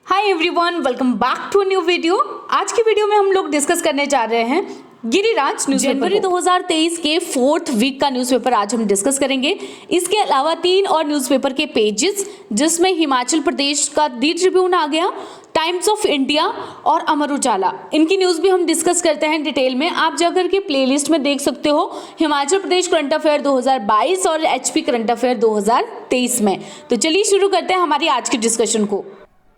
Hi everyone, welcome back to new video. आज की video में हम लोग डिस्कस करने जा रहे हैं गिरिराज न्यूज़पेपर। जनवरी 2023 के 4th वीक का न्यूज़पेपर आज हम डिस्कस करेंगे। इसके अलावा 3 और न्यूज़पेपर के पेजेस, जिसमें हिमाचल प्रदेश का दी ट्रिब्यून आ गया, टाइम्स ऑफ इंडिया और अमर उजाला, इनकी न्यूज़ भी हम डिस्कस करते हैं डिटेल में। आप जाकर के प्लेलिस्ट में देख सकते हो हिमाचल प्रदेश करंट अफेयर 2022 और एचपी करंट अफेयर 2023 में। तो चलिए शुरू करते हैं हमारी आज की डिस्कशन को।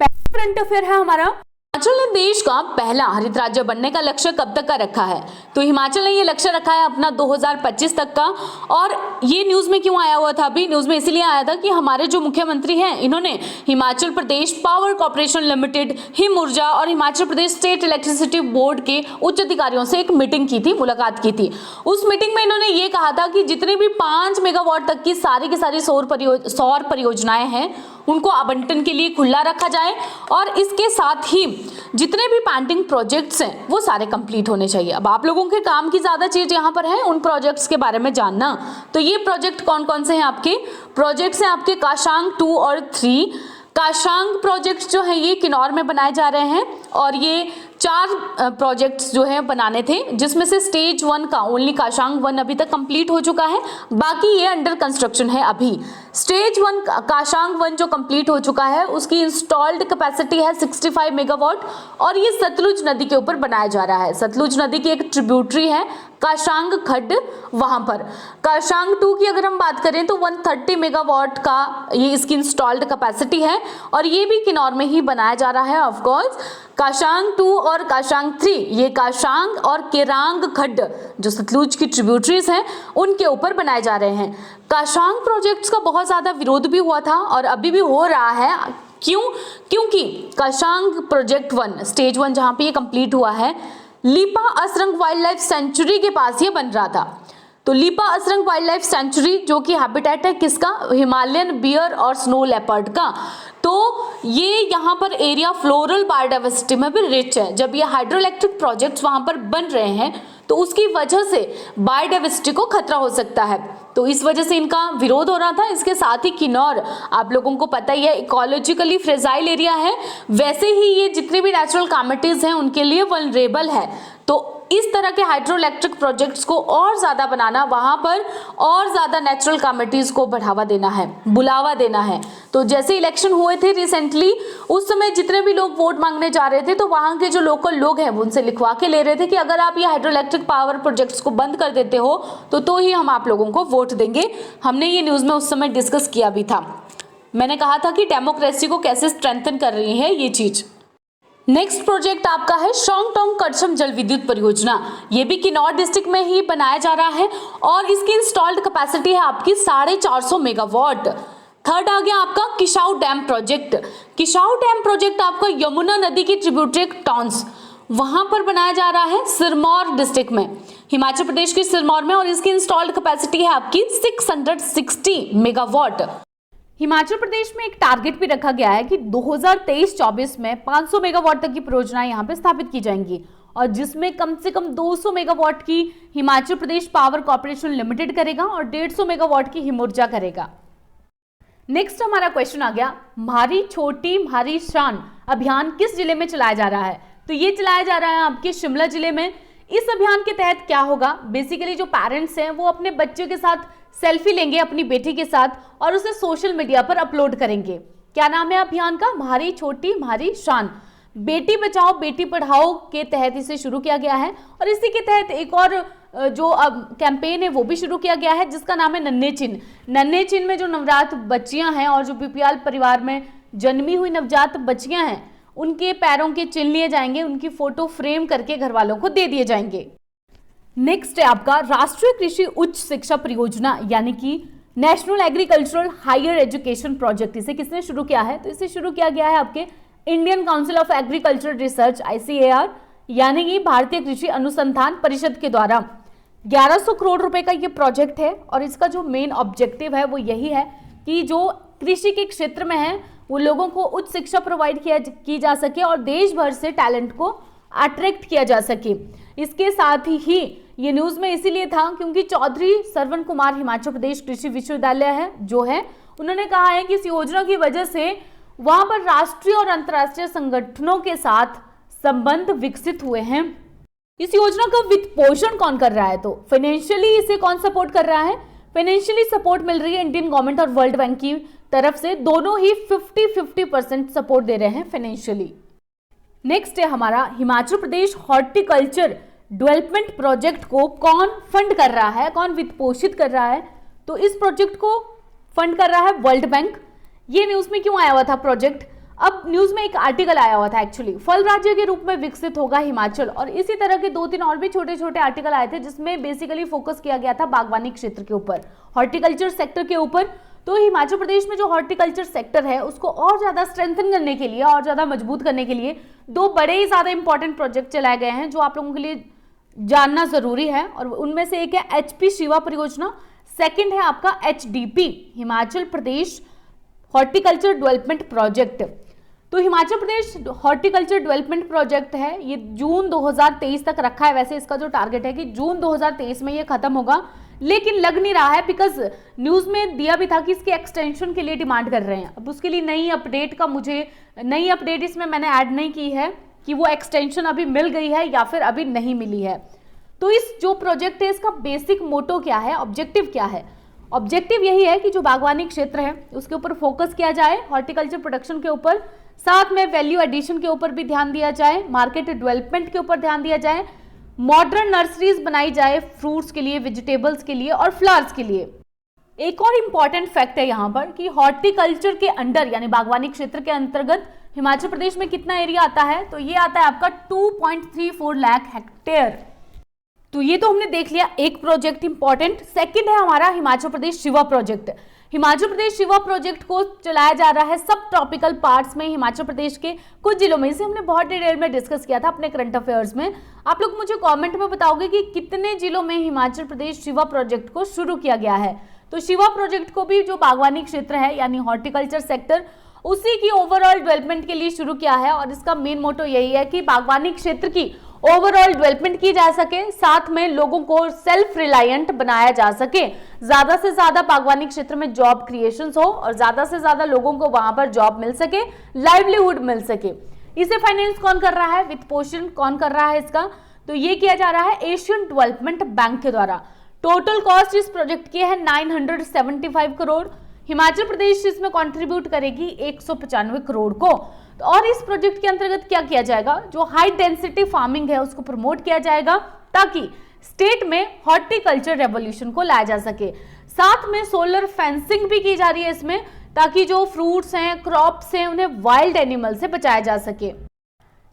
पहला करंट अफेयर है हमारा, हिमाचल ने देश का पहला हरित राज्य बनने का लक्ष्य कब तक का रखा है। तो हिमाचल ने ये लक्ष्य रखा है अपना 2025 तक का। और ये न्यूज़ में क्यों आया हुआ था, अभी न्यूज़ में इसलिए आया था कि हमारे जो मुख्यमंत्री हैं, इन्होंने Himachal Pradesh power corporation limited, him ऊर्जा और Himachal Pradesh state electricity board के उच्च अधिकारियों से एक मीटिंग की थी, मुलाकात की थी। उस मीटिंग में इन्होंने ये कहा था कि जितने भी 5 मेगावाट तक की सारी सौर परियोजनाएं हैं, उनको आवंटन के लिए खुला रखा जाए और इसके साथ ही जितने भी पेंडिंग प्रोजेक्ट्स हैं वो सारे कंप्लीट होने चाहिए। अब आप लोगों के काम की ज़्यादा चीज़ यहाँ पर है उन प्रोजेक्ट्स के बारे में जानना। तो ये प्रोजेक्ट कौन कौन से हैं आपके? प्रोजेक्ट्स हैं आपके काशांग 2 और 3। काशांग प्रोजेक्ट्स जो हैं ये किन्नौर में बनाए जा रहे हैं और ये 4 प्रोजेक्ट्स जो हैं बनाने थे, जिसमें से स्टेज 1 का ओनली काशांग 1 अभी तक कंप्लीट हो चुका है, बाकी ये अंडर कंस्ट्रक्शन है अभी। स्टेज 1 काशांग 1 जो कंप्लीट हो चुका है, उसकी इंस्टॉल्ड कैपेसिटी है 65 मेगावाट और ये सतलुज नदी के ऊपर बनाया जा रहा है। सतलुज नदी की एक ट्रिब्यूटरी है काशांग खड्ड, वहां पर। काशांग 2 की अगर हम बात करें तो 130 मेगावाट का ये इसकी इंस्टॉल्ड कैपेसिटी है और ये भी किन्नौर में ही बनाया जा रहा है। ऑफ कोर्स काशांग 2 और काशांग 3, ये काशांग और केरांग खड्ड जो सतलुज की ट्रिब्यूटरीज हैं उनके ऊपर बनाए जा रहे हैं। काशांग प्रोजेक्ट्स का बहुत ज़्यादा विरोध भी हुआ था और अभी भी हो रहा है। क्योंकि काशांग प्रोजेक्ट 1 स्टेज 1 जहाँ पे ये कंप्लीट हुआ है, लीपा असरंग वाइल्ड लाइफ सेंचुरी के पास ये बन रहा था। तो लीपा असरंग वाइल्ड लाइफ सेंचुरी जो कि हैबिटेट है किसका? हिमालयन बियर और स्नो लेपर्ड का। तो ये यहाँ पर एरिया फ्लोरल बायोडाइवर्सिटी में भी रिच है। जब ये हाइड्रो इलेक्ट्रिक प्रोजेक्ट्स वहाँ पर बन रहे हैं तो उसकी वजह से बायोडाइवर्सिटी को खतरा हो सकता है, तो इस वजह से इनका विरोध हो रहा था। इसके साथ ही किन्नौर, आप लोगों को पता ही है, इकोलॉजिकली फ्रेजाइल एरिया है, वैसे ही ये जितने भी नेचुरल कैलामिटीज हैं उनके लिए वल्नरेबल है। तो इस तरह के हाइड्रो इलेक्ट्रिक प्रोजेक्ट्स को और ज़्यादा बनाना, वहाँ पर और ज़्यादा नेचुरल कैलामिटीज़ को बढ़ावा देना है, बुलावा देना है। तो जैसे इलेक्शन हुए थे रिसेंटली, उस समय जितने भी लोग वोट मांगने जा रहे थे तो वहाँ के जो लोकल लोग हैं वो उनसे लिखवा के ले रहे थे कि अगर आप ये हाइड्रो इलेक्ट्रिक पावर प्रोजेक्ट्स को बंद कर देते हो तो ही हम आप लोगों को वोट देंगे। हमने ये न्यूज़ में उस समय डिस्कस किया भी था। मैंने कहा था कि डेमोक्रेसी को कैसे स्ट्रेंथन कर रही है ये चीज़। नेक्स्ट प्रोजेक्ट आपका है शोंगटोंग करसम जल विद्युत परियोजना। ये भी किन्नौर डिस्ट्रिक्ट में ही बनाया जा रहा है और इसकी इंस्टॉल्ड कैपेसिटी है आपकी 450 मेगावाट। थर्ड आ गया आपका Kishau dam project. Kishau dam project आपका यमुना नदी की ट्रिब्यूटरी टॉन्स, वहां पर बनाया जा रहा है सिरमौर डिस्ट्रिक्ट में, हिमाचल प्रदेश के सिरमौर में, और इसकी इंस्टॉल्ड कैपेसिटी है आपकी 660 मेगावाट। हिमाचल प्रदेश में एक टारगेट भी रखा गया है कि 2023-24 में 500 मेगावाट तक की परियोजनाएं यहाँ पे स्थापित की जाएंगी और जिसमें कम से कम 200 मेगावाट की Himachal Pradesh power corporation limited करेगा और 150 मेगावाट की हिम ऊर्जा करेगा। नेक्स्ट हमारा क्वेश्चन आ गया, म्हारी छोटी म्हारी शान अभियान किस जिले में चलाया जा रहा है? तो ये चलाया जा रहा है आपके शिमला जिले में। इस अभियान के तहत क्या होगा, बेसिकली जो पेरेंट्स हैं वो अपने बच्चों के साथ सेल्फी लेंगे अपनी बेटी के साथ और उसे सोशल मीडिया पर अपलोड करेंगे। क्या नाम है अभियान का? म्हारी छोटी म्हारी शान। बेटी बचाओ बेटी पढ़ाओ के तहत इसे शुरू किया गया है और इसी के तहत एक और जो अब कैंपेन है वो भी शुरू किया गया है जिसका नाम है नन्हे चिन्ह। नन्हे चिन्ह में जो नवजात बच्चियां हैं और जो बीपीएल परिवार में जन्मी हुई नवजात बच्चियां हैं उनके पैरों के चिन्ह लिए जाएंगे, उनकी फोटो फ्रेम करके घर वालों को दे दिए जाएंगे। नेक्स्ट है आपका राष्ट्रीय कृषि उच्च शिक्षा परियोजना, यानी कि national agricultural higher education project. इसे किसने शुरू किया है? तो इसे शुरू किया गया है आपके Indian council of agricultural research ICAR, यानी कि भारतीय कृषि अनुसंधान परिषद के द्वारा। 1100 करोड़ रुपए का ये प्रोजेक्ट है और इसका जो मेन ऑब्जेक्टिव है वो यही है कि जो कृषि के क्षेत्र में है वो लोगों को उच्च शिक्षा प्रोवाइड की जा सके और देश भर से टैलेंट को अट्रैक्ट किया जा सके। इसके साथ ही ये न्यूज़ में इसीलिए था क्योंकि चौधरी सरवण कुमार हिमाचल प्रदेश कृषि विश्वविद्यालय है जो है, उन्होंने कहा है कि इस योजना की वजह से वहां पर राष्ट्रीय और अंतर्राष्ट्रीय संगठनों के साथ संबंध विकसित हुए हैं। इस योजना का वित्त पोषण कौन कर रहा है? तो फाइनेंशियली इसे कौन सपोर्ट कर रहा है? फाइनेंशियली सपोर्ट मिल रही है इंडियन गवर्नमेंट और वर्ल्ड बैंक की तरफ से, दोनों ही 50-50% सपोर्ट दे रहे हैं फाइनेंशियली। नेक्स्ट है हमारा Himachal Pradesh horticulture development project को कौन फंड कर रहा है, कौन वित्त पोषित कर रहा है? तो इस प्रोजेक्ट को फंड कर रहा है वर्ल्ड बैंक। ये न्यूज में क्यों आया हुआ था प्रोजेक्ट? अब न्यूज में एक आर्टिकल आया हुआ था एक्चुअली, फल राज्य के रूप में विकसित होगा हिमाचल, और इसी तरह के 2-3 और भी छोटे छोटे आर्टिकल आए थे जिसमें बेसिकली फोकस किया गया था बागवानी क्षेत्र के ऊपर, हॉर्टिकल्चर सेक्टर के ऊपर। तो हिमाचल प्रदेश में जो हॉर्टिकल्चर सेक्टर है उसको और ज्यादा स्ट्रेंथन करने के लिए और ज्यादा मजबूत करने के लिए 2 बड़े ही ज्यादा इंपॉर्टेंट प्रोजेक्ट चलाए गए हैं जो आप लोगों के लिए जानना जरूरी है, और उनमें से एक है HP शिवा परियोजना, सेकंड है आपका HDP Himachal Pradesh horticulture development project. तो Himachal Pradesh horticulture development project है, ये जून 2023 तक रखा है। वैसे इसका जो टारगेट है कि जून 2023 में ये खत्म होगा, लेकिन लग नहीं रहा है, बिकॉज न्यूज में दिया भी था कि इसके एक्सटेंशन के लिए डिमांड कर रहे हैं। अब उसके लिए नई अपडेट इसमें मैंने ऐड नहीं की है कि वो एक्सटेंशन अभी मिल गई है या फिर अभी नहीं मिली है। तो इस जो प्रोजेक्ट है इसका बेसिक मोटो क्या है, ऑब्जेक्टिव क्या है? ऑब्जेक्टिव यही है कि जो बागवानी क्षेत्र है उसके ऊपर फोकस किया जाए, हॉर्टिकल्चर प्रोडक्शन के ऊपर, साथ में वैल्यू एडिशन के ऊपर भी ध्यान दिया जाए, मार्केट डेवलपमेंट के ऊपर ध्यान दिया जाए, मॉडर्न नर्सरीज बनाई जाए फ्रूट्स के लिए, वेजिटेबल्स के लिए और फ्लावर्स के लिए। एक और इंपॉर्टेंट फैक्ट है यहाँ पर कि हॉर्टिकल्चर के अंडर यानी बागवानी क्षेत्र के अंतर्गत हिमाचल प्रदेश में कितना एरिया आता है? तो ये आता है आपका 2.34 लाख हेक्टेयर। तो ये तो हमने देख लिया एक प्रोजेक्ट इंपॉर्टेंट। सेकंड है हमारा हिमाचल प्रदेश शिवा प्रोजेक्ट। हिमाचल प्रदेश शिवा प्रोजेक्ट को चलाया जा रहा है सब ट्रॉपिकल पार्ट्स में हिमाचल प्रदेश के कुछ जिलों में। इसे हमने बहुत डिटेल में डिस्कस किया था अपने करंट अफेयर्स में। आप लोग मुझे कमेंट में बताओगे कि कितने जिलों में हिमाचल प्रदेश शिवा प्रोजेक्ट को शुरू किया गया है। तो शिवा प्रोजेक्ट को भी जो बागवानी क्षेत्र है यानी हॉर्टिकल्चर सेक्टर, उसी की ओवरऑल डेवलपमेंट के लिए शुरू किया है, और इसका मेन मोटो यही है कि बागवानी क्षेत्र की ओवरऑल डेवलपमेंट की जा सके, साथ में लोगों को सेल्फ रिलायंट बनाया जा सके, ज्यादा से ज्यादा बागवानी क्षेत्र में जॉब क्रिएशन हो और ज्यादा से ज्यादा लोगों को वहां पर जॉब मिल सके, लाइवलीहुड मिल सके। इसे फाइनेंस कौन कर रहा है, वित्त पोषण कौन कर रहा है इसका? तो ये किया जा रहा है एशियन डेवलपमेंट बैंक के द्वारा। टोटल कॉस्ट इस प्रोजेक्ट की है 975 करोड़। हिमाचल प्रदेश इसमें कंट्रीब्यूट करेगी 195 करोड़ को। तो और इस प्रोजेक्ट के अंतर्गत क्या किया जाएगा, जो हाई डेंसिटी फार्मिंग है उसको प्रमोट किया जाएगा ताकि स्टेट में हॉर्टिकल्चर रेवोल्यूशन को लाया जा सके। साथ में सोलर फेंसिंग भी की जा रही है इसमें, ताकि जो फ्रूट्स हैं, क्रॉप्स हैं, उन्हें वाइल्ड एनिमल से बचाया जा सके।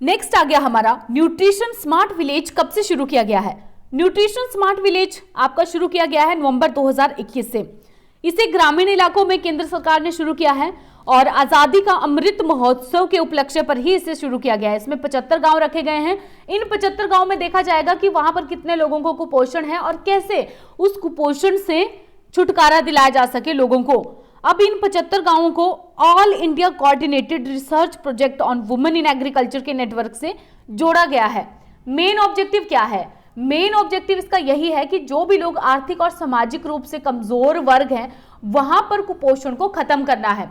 नेक्स्ट आ गया हमारा न्यूट्रिशन स्मार्ट विलेज। कब से शुरू किया गया है? न्यूट्रिशन स्मार्ट विलेज आपका शुरू किया गया है नवंबर 2021 से। इसे ग्रामीण इलाकों में केंद्र सरकार ने शुरू किया है और आजादी का अमृत महोत्सव के उपलक्ष्य पर ही इसे शुरू किया गया है। इसमें 75 गांव रखे गए हैं। इन 75 गांव में देखा जाएगा कि वहां पर कितने लोगों को कुपोषण है और कैसे उस कुपोषण से छुटकारा दिलाया जा सके लोगों को। अब इन 75 गांवों को all India coordinated research project on women in agriculture के नेटवर्क से जोड़ा गया है। मेन ऑब्जेक्टिव क्या है? मेन ऑब्जेक्टिव इसका यही है कि जो भी लोग आर्थिक और सामाजिक रूप से कमजोर वर्ग हैं, वहां पर कुपोषण को खत्म करना है।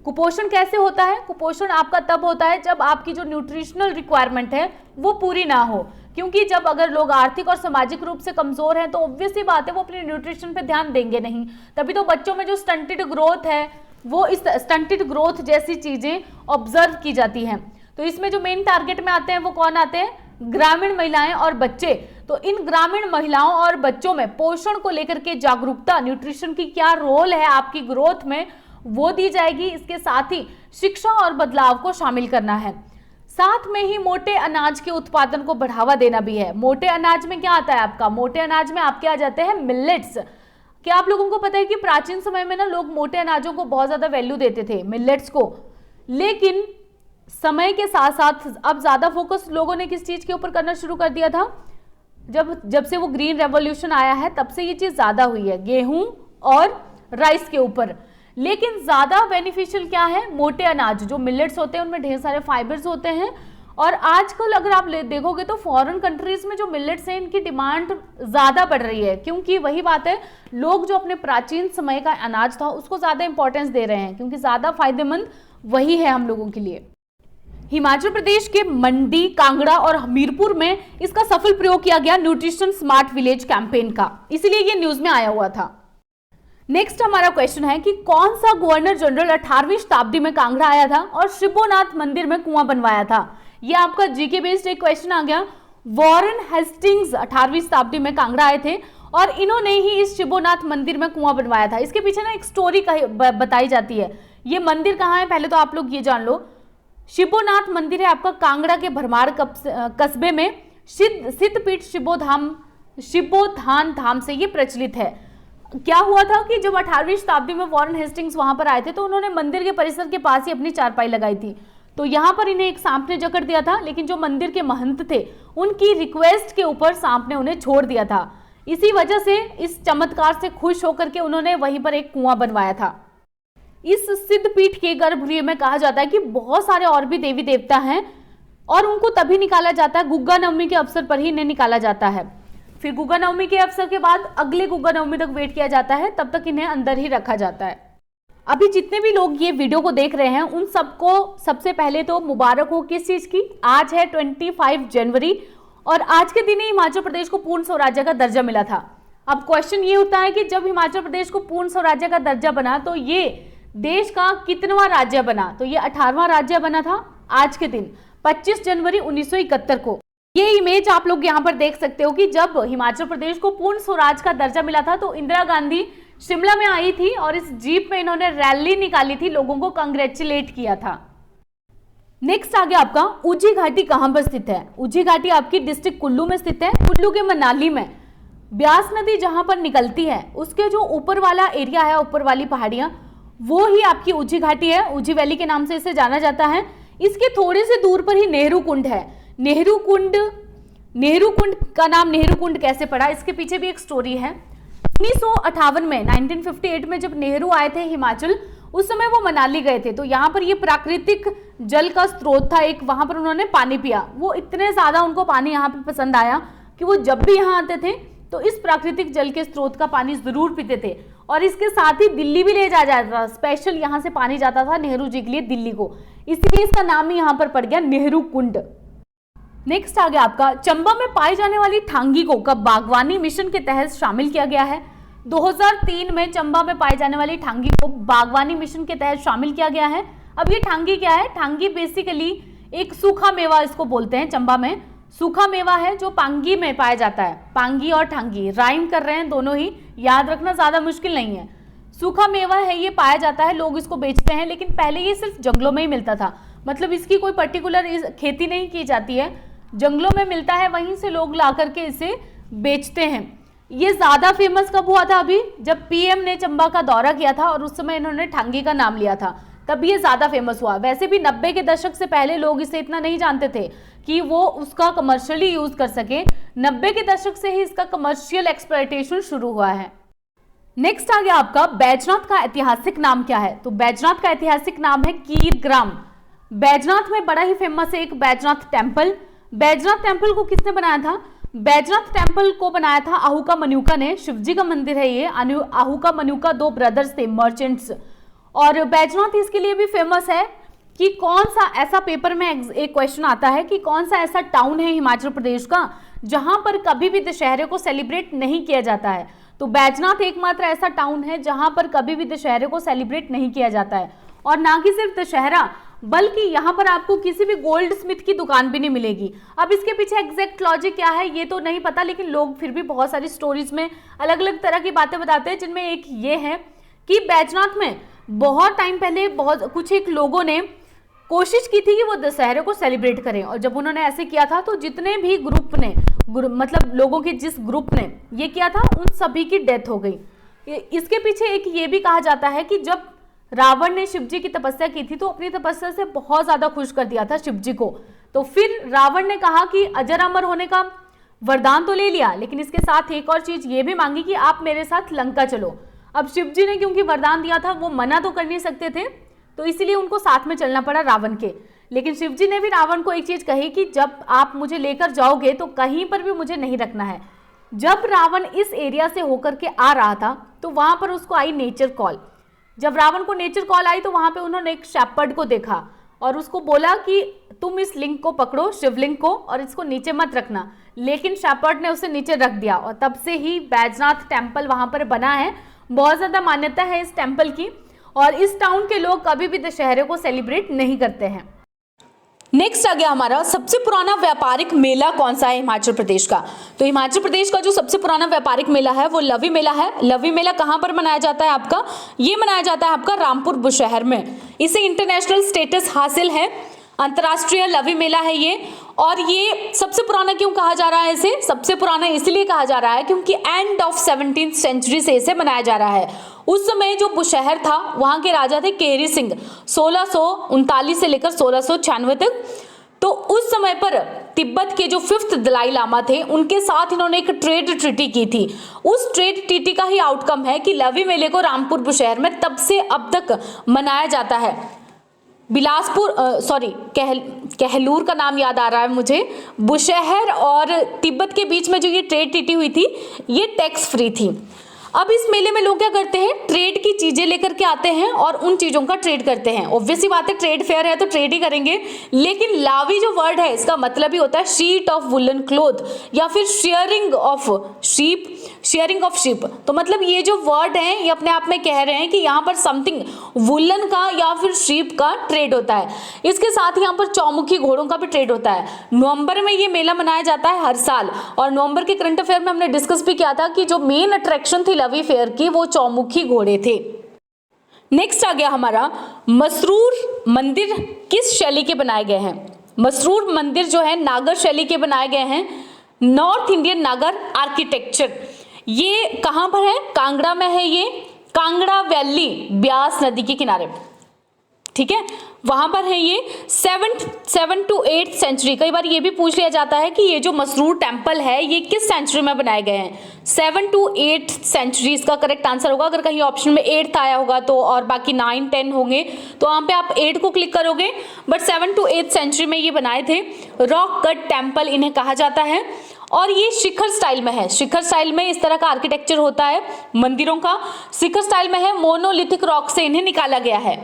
कुपोषण कैसे होता है? कुपोषण आपका तब होता है जब आपकी जो न्यूट्रिशनल रिक्वायरमेंट है वो पूरी ना हो, क्योंकि जब अगर लोग आर्थिक और सामाजिक रूप से कमजोर हैं तो ऑब्वियस सी बात है वो अपने न्यूट्रिशन पे ध्यान देंगे नहीं। तभी तो बच्चों में जो स्टंटेड ग्रोथ है वो इस स्टंटेड ग्रोथ जैसी चीजें ऑब्जर्व की जाती हैं। तो इसमें जो मेन टारगेट में आते हैं वो कौन आते हैं? ग्रामीण महिलाएं और बच्चे। तो इन ग्रामीण महिलाओं और बच्चों में पोषण को लेकर के जागरूकता, न्यूट्रिशन की क्या रोल है आपकी ग्रोथ में, वो दी जाएगी। इसके साथ ही शिक्षा और बदलाव को शामिल करना है। साथ में ही मोटे अनाज के उत्पादन को बढ़ावा देना भी है। मोटे अनाज में क्या आता है आपका? मोटे अनाज में आपके आ जाते हैं मिलेट्स। क्या आप लोगों को पता है कि प्राचीन समय में ना लोग मोटे अनाजों को बहुत ज्यादा वैल्यू देते थे, मिलेट्स को, लेकिन समय के साथ साथ अब ज्यादा फोकस लोगों ने किस चीज के ऊपर करना शुरू कर दिया था? जब से वो ग्रीन रेवोल्यूशन आया है तब से ये चीज ज्यादा हुई है, गेहूं और राइस के ऊपर। लेकिन ज्यादा बेनिफिशियल क्या है? मोटे अनाज जो मिलेट्स होते हैं उनमें ढेर सारे फाइबर्स होते हैं। और आजकल अगर आप देखोगे तो फॉरेन कंट्रीज में जो मिलेट्स हैं इनकी डिमांड ज्यादा बढ़ रही है, क्योंकि वही बात है, लोग जो अपने प्राचीन समय का अनाज था उसको ज्यादा इंपॉर्टेंस दे रहे हैं, क्योंकि ज्यादा फायदेमंद वही है हम लोगों के लिए। हिमाचल प्रदेश के मंडी, कांगड़ा और हमीरपुर में इसका सफल प्रयोग किया गया न्यूट्रिशन स्मार्ट विलेज कैंपेन का, इसलिए ये न्यूज में आया हुआ था। नेक्स्ट हमारा क्वेश्चन है कि कौन सा गवर्नर जनरल 18वीं शताब्दी में कांगड़ा आया था और शिबोनाथ मंदिर में कुआं बनवाया था? ये आपका जीके बेस्ड एक क्वेश्चन आ गया। वॉरेन हेस्टिंग्स 18वीं शताब्दी में कांगड़ा आए थे और इन्होंने ही इस शिबोनाथ मंदिर में कुआं बनवाया था। इसके पीछे ना एक स्टोरी बताई जाती है। ये मंदिर कहाँ है पहले तो आप लोग ये जान लो। शिबोनाथ मंदिर है आपका कांगड़ा के भरमार कस्बे में सिद्धपीठ शिबोधान धाम से ये प्रचलित है। क्या हुआ था कि जब 18वीं शताब्दी में वॉरेन हेस्टिंग्स वहां पर आए थे तो उन्होंने मंदिर के परिसर के पास ही अपनी चारपाई लगाई थी। तो यहाँ पर इन्हें एक सांप ने जकड़ दिया था, लेकिन जो मंदिर के महंत थे उनकी रिक्वेस्ट के ऊपर सांप ने उन्हें छोड़ दिया था। इसी वजह से इस चमत्कार से खुश होकर के उन्होंने वहीं पर एक कुआं बनवाया था। इस सिद्धपीठ के गर्भगृह में कहा जाता है कि बहुत सारे और भी देवी देवता हैं और उनको तभी निकाला जाता है, गुग्गा नवमी के अवसर पर ही इन्हें निकाला जाता है। फिर गुग्गा नवमी के अवसर के बाद अगले गुग्गा नवमी तक वेट किया जाता है, तब तक इन्हें अंदर ही रखा जाता है। अभी जितने भी लोग ये वीडियो को देख रहे हैं उन सबको सबसे पहले तो मुबारक हो किस चीज की। आज है 25 जनवरी और आज के दिन ही हिमाचल प्रदेश को पूर्ण स्वराज्य का दर्जा मिला था। अब क्वेश्चन ये होता है कि जब हिमाचल प्रदेश को पूर्ण स्वराज्य का दर्जा बना तो ये देश का कितनवां राज्य बना? तो ये 18वां राज्य बना था आज के दिन 25 जनवरी 1971 को। ये इमेज आप लोग यहाँ पर देख सकते हो कि जब हिमाचल प्रदेश को पूर्ण स्वराज का दर्जा मिला था तो इंदिरा गांधी शिमला में आई थी और इस जीप में इन्होंने रैली निकाली थी, लोगों को कांग्रेचुलेट किया था। नेक्स्ट आ गया आपका ऊंची घाटी कहां पर स्थित है? ऊंची घाटी आपकी डिस्ट्रिक्ट कुल्लू में स्थित है। कुल्लू के मनाली में ब्यास नदी जहां पर निकलती है उसके जो ऊपर वाला एरिया है, ऊपर वाली पहाड़ियां, वो ही आपकी ऊंची घाटी है। ऊंची वैली के नाम से इसे जाना जाता है। इसके थोड़े से दूर पर ही नेहरू कुंड है। नेहरू कुंड का नाम नेहरू कुंड कैसे पड़ा, इसके पीछे भी एक स्टोरी है। 1958 में 1958 में जब नेहरू आए थे हिमाचल, उस समय वो मनाली गए थे। तो यहाँ पर ये प्राकृतिक जल का स्रोत था एक, वहां पर उन्होंने पानी पिया। वो इतने ज्यादा उनको पानी यहाँ पे पसंद आया कि वो जब भी यहाँ आते थे तो इस प्राकृतिक जल के स्रोत का पानी जरूर पीते थे और इसके साथ ही दिल्ली भी ले जाता था। स्पेशल यहाँ से पानी जाता था नेहरू जी के लिए दिल्ली को, इसलिए इसका नाम ही यहाँ पर पड़ गया नेहरू कुंड। नेक्स्ट आ गया आपका चंबा में पाई जाने वाली ठांगी को कब बागवानी मिशन के तहत शामिल किया गया है? 2003 में चंबा में पाई जाने वाली ठांगी को बागवानी मिशन के तहत शामिल किया गया है। अब ये ठांगी क्या है? ठांगी बेसिकली एक सूखा मेवा इसको बोलते हैं। चंबा में सूखा मेवा है जो पांगी में पाया जाता है। पांगी और ठांगी राइम कर रहे हैं दोनों ही, याद रखना ज्यादा मुश्किल नहीं है। सूखा मेवा है, ये पाया जाता है, लोग इसको बेचते हैं, लेकिन पहले ये सिर्फ जंगलों में ही मिलता था। मतलब इसकी कोई पर्टिकुलर खेती नहीं की जाती है, जंगलों में मिलता है, वहीं से लोग ला करके इसे बेचते हैं। ये ज्यादा फेमस कब हुआ था? अभी जब पीएम ने चंबा का दौरा किया था और उस समय इन्होंने ठांगी का नाम लिया था, तब ये ज्यादा फेमस हुआ। वैसे भी 90 के दशक से पहले लोग इसे इतना नहीं जानते थे कि वो उसका कमर्शियली यूज कर सके। 90 के दशक से ही इसका कमर्शियल एक्सप्लॉयटेशन शुरू हुआ है। नेक्स्ट आ गया आपका बैजनाथ का ऐतिहासिक नाम क्या है? तो बैजनाथ का ऐतिहासिक नाम है कीरग्राम। बैजनाथ में बड़ा ही फेमस है एक बैजनाथ टेम्पल। बैजनाथ टेम्पल को किसने बनाया था? बैजनाथ टेम्पल को बनाया था आहूका मनुका ने। शिवजी का मंदिर है ये। आहूका मनुका 2 ब्रदर्स थे, मर्चेंट्स। और बैजनाथ इसके लिए भी फेमस है कि कौन सा ऐसा, पेपर में एक क्वेश्चन आता है कि कौन सा ऐसा टाउन है हिमाचल प्रदेश का जहां पर कभी भी दशहरे को सेलिब्रेट नहीं किया जाता है। तो बैजनाथ एकमात्र ऐसा टाउन है जहां पर कभी भी दशहरे को सेलिब्रेट नहीं किया जाता है। और ना कि सिर्फ दशहरा, बल्कि यहाँ पर आपको किसी भी गोल्ड स्मिथ की दुकान भी नहीं मिलेगी। अब इसके पीछे एग्जैक्ट लॉजिक क्या है ये तो नहीं पता, लेकिन लोग फिर भी बहुत सारी स्टोरीज में अलग अलग तरह की बातें बताते हैं, जिनमें एक ये है कि बैजनाथ में बहुत टाइम पहले एक लोगों ने कोशिश की थी कि वो दशहरे को सेलिब्रेट करें, और जब उन्होंने ऐसे किया था तो जितने भी मतलब लोगों के जिस ग्रुप ने ये किया था उन सभी की डेथ हो गई। इसके पीछे एक ये भी कहा जाता है कि जब रावण ने शिवजी की तपस्या की थी तो अपनी तपस्या से बहुत ज्यादा खुश कर दिया था शिवजी को। तो फिर रावण ने कहा कि अजर अमर होने का वरदान तो ले लिया, लेकिन इसके साथ एक और चीज ये भी मांगी कि आप मेरे साथ लंका चलो। अब शिवजी ने क्योंकि वरदान दिया था वो मना तो कर नहीं सकते थे, तो इसीलिए उनको साथ में चलना पड़ा रावण के। लेकिन शिवजी ने भी रावण को एक चीज कही कि जब आप मुझे लेकर जाओगे तो कहीं पर भी मुझे नहीं रखना है। जब रावण इस एरिया से होकर के आ रहा था तो वहां पर उसको आई नेचर कॉल। जब रावण को नेचर कॉल आई तो वहां पे उन्होंने एक शेपर्ड को देखा और उसको बोला कि तुम इस लिंग को पकड़ो, शिवलिंग को, और इसको नीचे मत रखना, लेकिन शेपर्ड ने उसे नीचे रख दिया और तब से ही बैजनाथ टेम्पल वहां पर बना है। बहुत ज्यादा मान्यता है इस टेम्पल की और इस टाउन के लोग कभी भी दशहरे को सेलिब्रेट नहीं करते हैं। नेक्स्ट आ गया हमारा सबसे पुराना व्यापारिक मेला कौन सा है हिमाचल प्रदेश का। तो हिमाचल प्रदेश का जो सबसे पुराना व्यापारिक मेला है वो लवी मेला है। लवी मेला कहाँ पर मनाया जाता है आपका? ये मनाया जाता है आपका रामपुर बुशहर में। इसे इंटरनेशनल स्टेटस हासिल है, अंतर्राष्ट्रीय लवी मेला है ये। और ये सबसे पुराना क्यों कहा जा रहा है इसे? सबसे पुराना इसलिए कहा जा रहा है क्योंकि एंड ऑफ 17th सेंचुरी से इसे मनाया जा रहा है। उस समय जो बुशहर था वहां के राजा थे केहरी सिंह, 1639 से लेकर 1696 तक। तो उस समय पर तिब्बत के जो 5th दलाई लामा थे उनके साथ इन्होंने एक ट्रेड ट्रीटी की थी। उस ट्रेड ट्रीटी का ही आउटकम है कि लवी मेले को रामपुर बुशहर में तब से अब तक मनाया जाता है। बिलासपुर कहलूर का नाम याद आ रहा है मुझे। बुशहर और तिब्बत के बीच में जो ये ट्रेड ट्रीटी हुई थी ये टैक्स फ्री थी। अब इस मेले में लोग क्या करते हैं? ट्रेड की चीजें लेकर के आते हैं और उन चीजों का ट्रेड करते हैं। ऑब्वियसली बात है, ट्रेड फेयर है तो ट्रेड ही करेंगे। लेकिन लावी जो वर्ड है इसका मतलब ही होता है शीट ऑफ वुलन क्लोथ या फिर शेयरिंग ऑफ शिप। तो मतलब ये जो वर्ड है ये अपने आप में कह रहे हैं कि यहाँ पर समथिंग वुलन का या फिर शीप का ट्रेड होता है। इसके साथ ही यहाँ पर चौमुखी घोड़ों का भी ट्रेड होता है। नवंबर में ये मेला मनाया जाता है हर साल और नवंबर के करंट अफेयर में हमने डिस्कस भी किया था कि जो मेन अट्रैक्शन थी लवी फेयर की वो चौमुखी घोड़े थे। नेक्स्ट आ गया हमारा मसरूर मंदिर किस शैली के बनाए गए हैं? मसरूर मंदिर जो है नागर शैली के बनाए गए हैं, नॉर्थ इंडियन नागर आर्किटेक्चर। ये कहां पर है? कांगड़ा में है ये, कांगड़ा वैली ब्यास नदी के किनारे, ठीक है, वहां पर है ये। 7th to 8th century. कई बार ये भी पूछ लिया जाता है कि ये जो मसरूर टेम्पल है ये किस सेंचुरी में बनाए गए हैं? 7 to 8th सेंचुरी इसका करेक्ट आंसर होगा। अगर कहीं ऑप्शन में 8th आया होगा तो, और बाकी 9, 10 होंगे तो वहां पे आप 8 को क्लिक करोगे, बट 7 to 8th सेंचुरी में ये बनाए थे। रॉक कट टेम्पल इन्हें कहा जाता है और ये शिखर स्टाइल में है। शिखर स्टाइल में इस तरह का आर्किटेक्चर होता है मंदिरों का। शिखर स्टाइल में है, मोनोलिथिक रॉक से इन्हें निकाला गया है।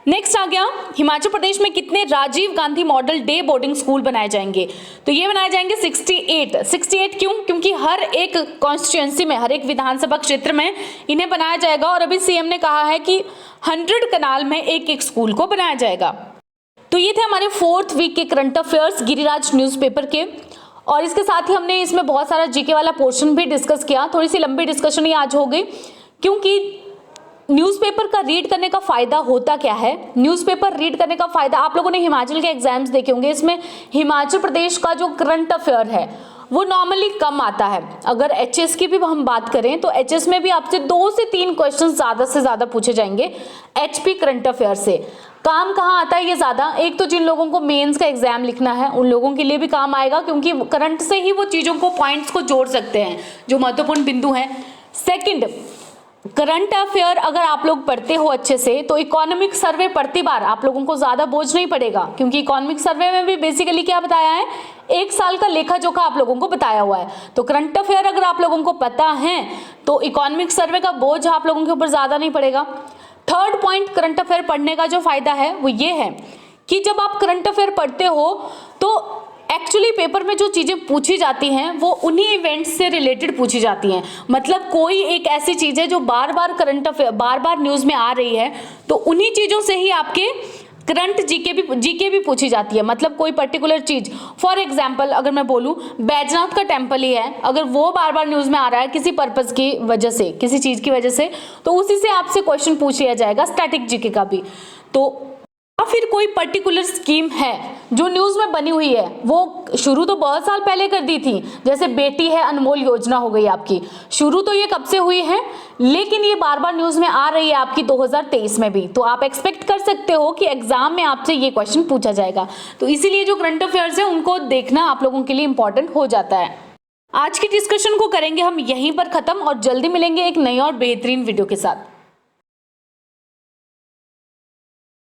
नेक्स्ट आ गया हिमाचल प्रदेश में कितने Rajiv Gandhi model day boarding school बनाए जाएंगे? तो ये बनाए जाएंगे 68 क्यों? क्योंकि हर एक कॉन्स्टिट्यूएंसी में, हर एक विधानसभा क्षेत्र में इन्हें बनाया जाएगा और अभी सीएम ने कहा है कि 100 कनाल में एक स्कूल को बनाया जाएगा। तो ये थे हमारे 4th वीक के करंट अफेयर्स गिरिराज न्यूज़पेपर के, और इसके साथ ही हमने इसमें बहुत सारा जीके वाला पोर्शन भी डिस्कस किया। थोड़ी सी लंबी डिस्कशन ही आज हो गई क्योंकि न्यूज़पेपर का रीड करने का फायदा होता क्या है? न्यूज़पेपर रीड करने का फायदा, आप लोगों ने हिमाचल के एग्जाम्स देखे होंगे, इसमें हिमाचल प्रदेश का जो करंट अफेयर है वो नॉर्मली कम आता है। अगर एचएस की भी हम बात करें तो एचएस में भी आपसे 2 से 3 क्वेश्चन ज्यादा से ज्यादा पूछे जाएंगे एचपी करंट अफेयर से। काम कहाँ आता है ये ज्यादा? एक तो जिन लोगों को मेंस का एग्जाम लिखना है उन लोगों के लिए भी काम आएगा क्योंकि करंट से ही वो चीजों को, पॉइंट्स को जोड़ सकते हैं जो महत्वपूर्ण बिंदु हैं। सेकंड, करंट अफेयर अगर आप लोग पढ़ते हो अच्छे से तो इकोनॉमिक सर्वे पढ़ती बार आप लोगों को ज्यादा बोझ नहीं पड़ेगा क्योंकि इकोनॉमिक सर्वे में भी बेसिकली क्या बताया है? 1 साल का लेखा जोखा आप लोगों को बताया हुआ है। तो करंट अफेयर अगर आप लोगों को पता है तो इकोनॉमिक सर्वे का बोझ आप लोगों के ऊपर ज्यादा नहीं पड़ेगा। थर्ड पॉइंट करंट अफेयर पढ़ने का जो फायदा है वो ये है कि जब आप करंट अफेयर पढ़ते हो तो एक्चुअली पेपर में जो चीजें पूछी जाती हैं वो उन्हीं इवेंट्स से रिलेटेड पूछी जाती हैं। मतलब कोई एक ऐसी चीज है जो बार बार करंट अफेयर, बार बार न्यूज में आ रही है तो उन्हीं चीजों से ही आपके करंट जीके भी पूछी जाती है। मतलब कोई पर्टिकुलर चीज, फॉर एग्जाम्पल अगर मैं बोलूं बैजनाथ का टेम्पल ही है, अगर वो बार बार न्यूज में आ रहा है किसी पर्पज की वजह से, किसी चीज की वजह से, तो उसी से आपसे क्वेश्चन पूछ लिया जाएगा, स्टैटिक जीके का भी। तो फिर कोई पर्टिकुलर स्कीम है जो न्यूज में बनी हुई है, वो शुरू तो बहुत साल पहले कर दी थी, जैसे बेटी है अनमोल योजना हो गई आपकी, शुरू तो ये कब से हुई है लेकिन ये बार बार न्यूज में आ रही है आपकी 2023 में भी। तो आप एक्सपेक्ट कर सकते हो कि एग्जाम में आपसे ये क्वेश्चन पूछा जाएगा। तो इसीलिए जो करंट अफेयर्स है उनको देखना आप लोगों के लिए इंपॉर्टेंट हो जाता है। आज की डिस्कशन को करेंगे हम यहीं पर खत्म और जल्दी मिलेंगे एक नई और बेहतरीन वीडियो के साथ।